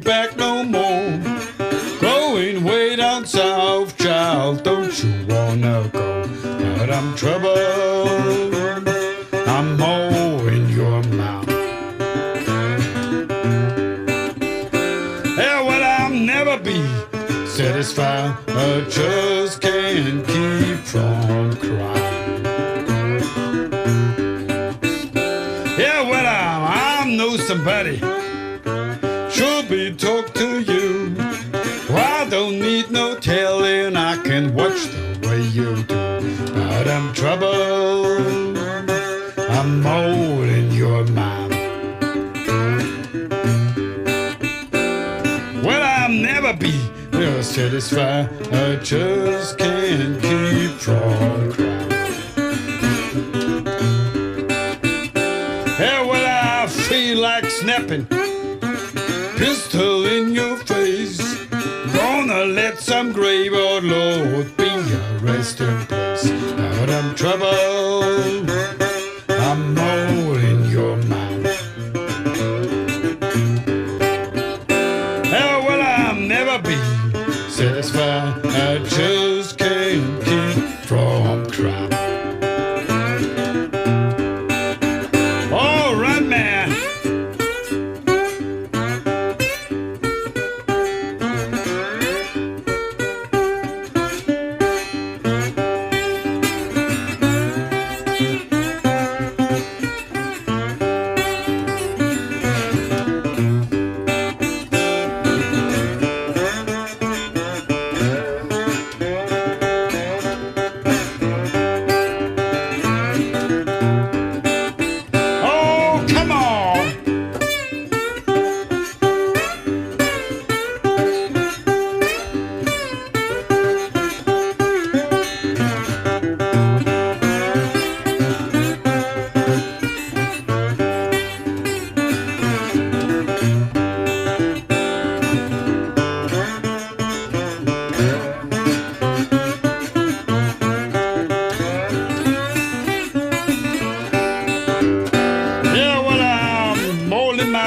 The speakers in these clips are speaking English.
Back no more. Going way down south, child. Don't you wanna go? But I'm troubled. I'm more in your mouth. Yeah, well, I'll never be satisfied. I just can't keep from crying. Yeah, well, I'm no somebody. Should be talk to you. Well, I don't need no telling. I can watch the way you do. But I'm troubled. I'm more in your mind. Well, I'll never be satisfied. I just can't keep from crying. Yeah, well, I feel like snapping. Pistol in your face. Gonna let some graveyard lord be your resting place. But I'm troubled. I'm more in your mind. Oh, well, I'll never be satisfied. I just can't keep from crying. All right, man.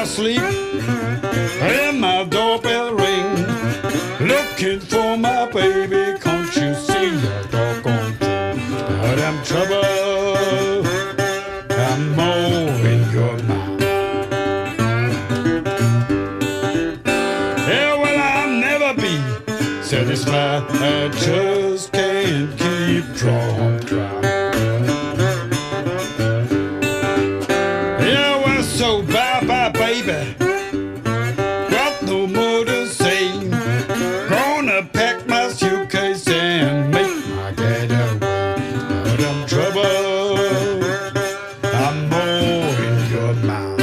Sleep and my doorbell ring, looking for my baby. Can't you see your doggone thing? But I'm troubled. I'm more in your mind. Yeah, well, I'll never be satisfied. I just can't keep from crying. Yeah, well, so bye-bye, baby. Got no more to say. Gonna pack my suitcase and make my getaway. But I'm troubled. I'm more in your mind.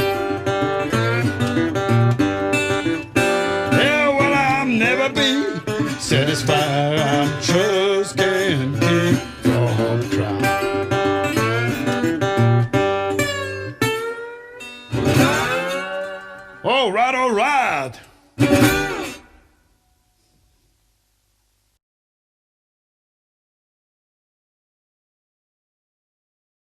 Yeah, well, I'll never be satisfied. I just can't keep from crying. All right, all right.